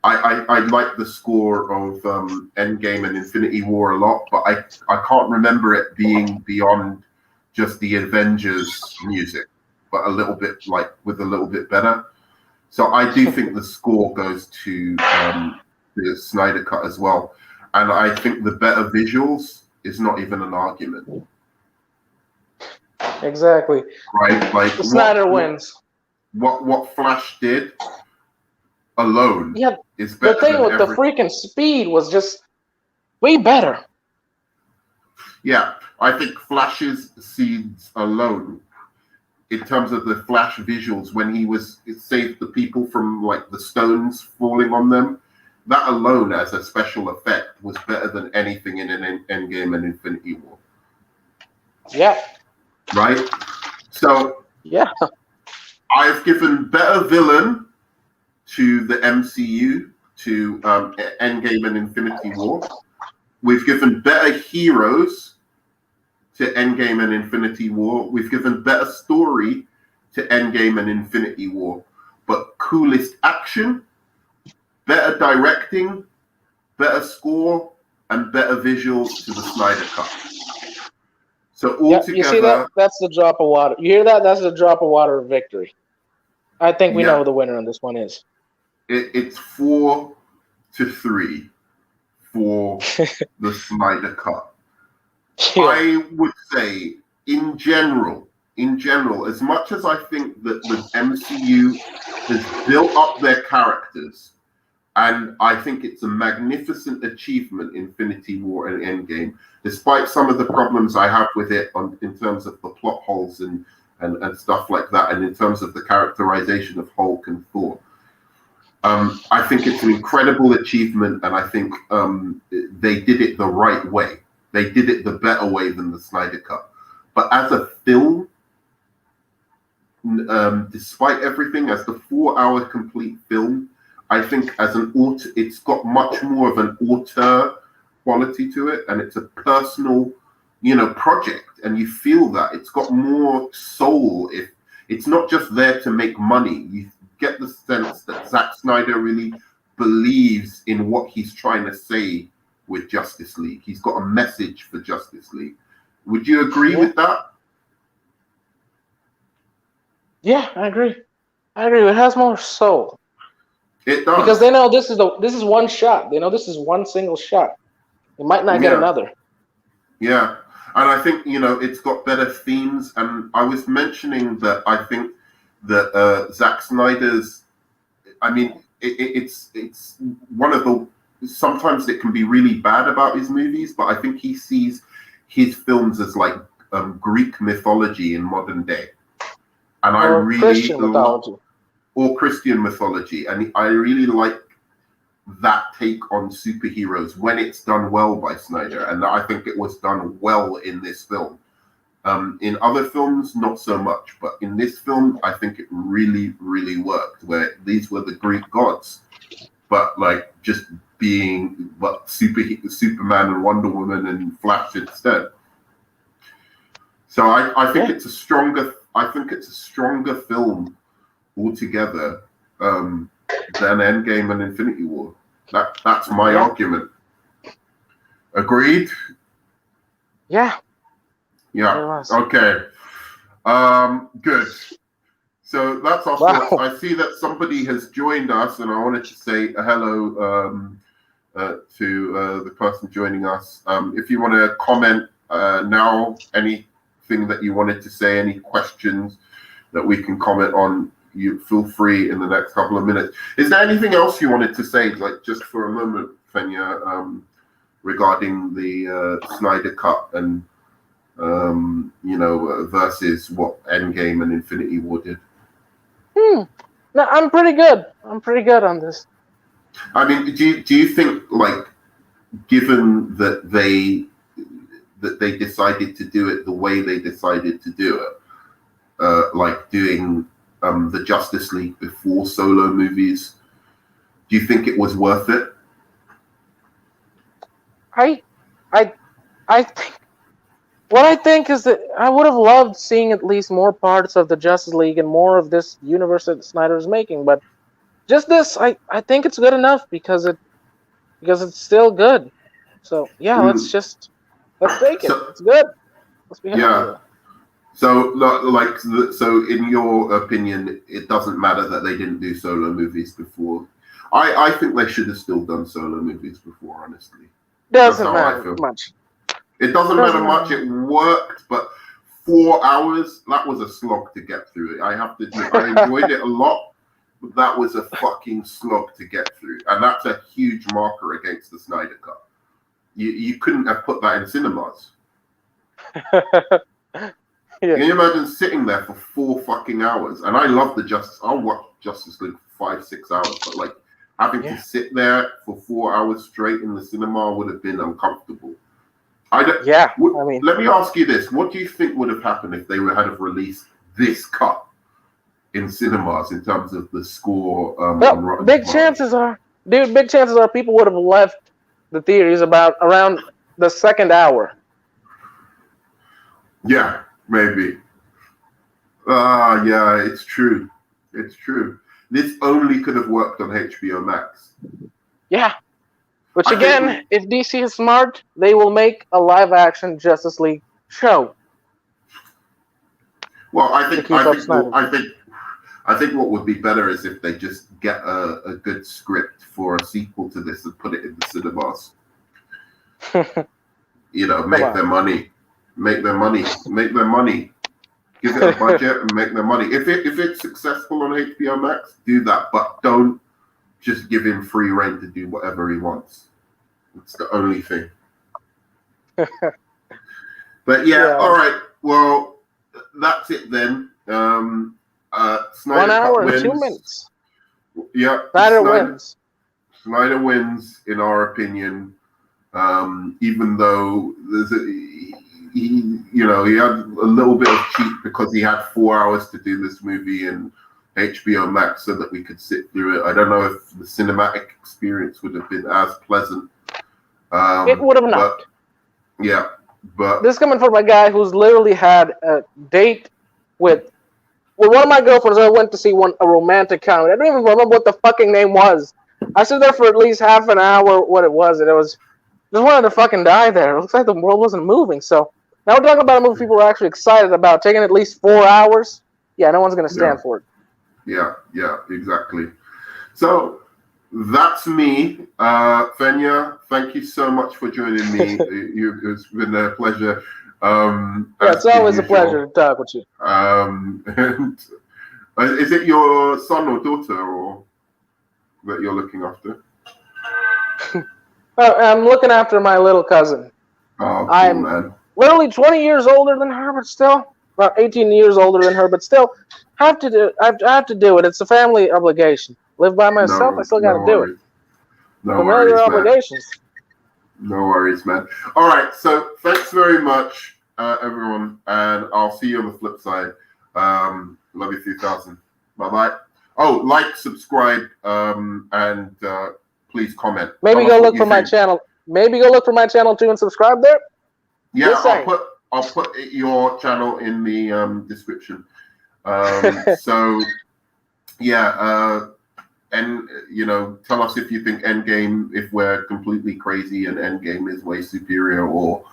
I like the score of Endgame and Infinity War a lot, but I can't remember it being beyond just the Avengers music, but a little bit like with a little bit better. So I do think the score goes to the Snyder cut as well, and I think the better visuals is not even an argument. Exactly. Right, like the Snyder wins. What Flash did alone is better. The thing with the freaking speed was just way better. Yeah, I think Flash's scenes alone, in terms of the Flash visuals, when it saved the people from like the stones falling on them, that alone as a special effect was better than anything in an Endgame and Infinity War. Yeah. Right? So yeah, I've given better villain to the MCU, to Endgame and Infinity War. We've given better heroes to Endgame and Infinity War. We've given better story to Endgame and Infinity War. But coolest action, better directing, better score, and better visuals to the Snyder Cut. So altogether, you see that? That's the drop of water. You hear that? That's the drop of water of victory. I think we know who the winner on this one is. It's 4-3 for the Snyder Cut. Yeah. I would say, in general, as much as I think that the MCU has built up their characters, and I think it's a magnificent achievement, Infinity War and Endgame, despite some of the problems I have with it in terms of the plot holes and stuff like that, and in terms of the characterization of Hulk and Thor. I think it's an incredible achievement, and I think they did it the right way. They did it the better way than the Snyder Cut. But as a film, despite everything, as the 4-hour complete film, I think as an author, it's got much more of an auteur quality to it, and it's a personal, project, and you feel that it's got more soul. If it's not just there to make money, you get the sense that Zack Snyder really believes in what he's trying to say with Justice League. He's got a message for Justice League. Would you agree with that? Yeah, I agree. It has more soul. It does. Because they know this is one shot. They know this is one single shot. They might not get another. Yeah. And I think, it's got better themes. And I was mentioning that I think that Zack Snyder's, I mean, it's one of the, sometimes it can be really bad about his movies, but I think he sees his films as like Greek mythology in modern day. And I really Christian mythology. Or Christian mythology. And I really like that take on superheroes when it's done well by Snyder. And I think it was done well in this film. In other films, not so much. But in this film, I think it really, really worked, where these were the Greek gods. But like just being Superman and Wonder Woman and Flash instead. So I think it's a stronger film altogether than Endgame and Infinity War. That's my argument. Agreed? Yeah. Yeah. Okay. Good. So that's our thoughts. I see that somebody has joined us, and I wanted to say hello to the person joining us. If you want to comment now, anything that you wanted to say, any questions that we can comment on, you feel free in the next couple of minutes. Is there anything else you wanted to say, like just for a moment, Fenrir, regarding the Snyder Cut and versus what Endgame and Infinity War did. No, I'm pretty good. I'm pretty good on this. I mean, do you think, like, given that they decided to do it the way they decided to do it, like doing the Justice League before solo movies, do you think it was worth it? I think what I think is that I would have loved seeing at least more parts of the Justice League and more of this universe that Snyder is making, but just this, I think it's good enough because it's still good. So yeah, let's Mm. take it. So It's good. Let's be happy with yeah. it. So in your opinion, it doesn't matter that they didn't do solo movies before. I think they should have still done solo movies before. Honestly, that's Doesn't how I matter feel. much. It doesn't matter Doesn't much. matter. It worked, but 4 hours, that was a slog to get through. I have to admit, I enjoyed it a lot, but that was a fucking slog to get through. And that's a huge marker against the Snyder Cut. You couldn't have put that in cinemas. Yeah. Can you imagine sitting there for 4 fucking hours? And I love I'll watch Justice League for 5-6 hours, but like having to sit there for 4 hours straight in the cinema would have been uncomfortable. Yeah. I mean, Let me ask you this: what do you think would have happened if they had have released this cut in cinemas in terms of the score? well, big chances are, dude. Big chances are people would have left the theaters around the second hour. Yeah, maybe. Yeah, it's true. It's true. This only could have worked on HBO Max. Yeah. Which I again, if DC is smart, they will make a live-action Justice League show. Well, Snyder. I think what would be better is if they just get a good script for a sequel to this and put it in the cinemas. Make their money. Give it a budget and make their money. If it's successful on HBO Max, do that, but don't just give him free reign to do whatever he wants. It's the only thing. But yeah, all right. Well, that's it then. Snyder 1 hour and wins. 2 minutes. Yeah, Snyder wins. Snyder wins, in our opinion. Even though he had a little bit of cheat because he had 4 hours to do this movie in HBO Max so that we could sit through it. I don't know if the cinematic experience would have been as pleasant. It would have not. Yeah, but this is coming from a guy who's literally had a date with one of my girlfriends. I went to see a romantic comedy. I don't even remember what the fucking name was. I stood there for at least half an hour. What it was, and it was just wanted to fucking die there. It looks like the world wasn't moving. So now we're talking about a movie people are actually excited about. Taking at least 4 hours. Yeah, no one's gonna stand for it. Yeah, exactly. So that's me. Fenrir, thank you so much for joining me. It's been a pleasure. It's always a pleasure to talk with you. And is it your son or daughter or that you're looking after? I'm looking after my little cousin. Oh, cool, I'm man. Literally 20 years older than her, but still, about 18 years older than her, but still, I have to do it. It's a family obligation. Live by myself, I still got to do it. No Familiar worries, obligations. Man. No worries, man. All right, so thanks very much, everyone, and I'll see you on the flip side. Love you 3000. Bye-bye. Oh, like, subscribe, and please comment. Maybe go look for my channel. Maybe go look for my channel too and subscribe there. Yeah, I'll put your channel in the description. So yeah, and tell us if you think Endgame, if we're completely crazy and Endgame is way superior, or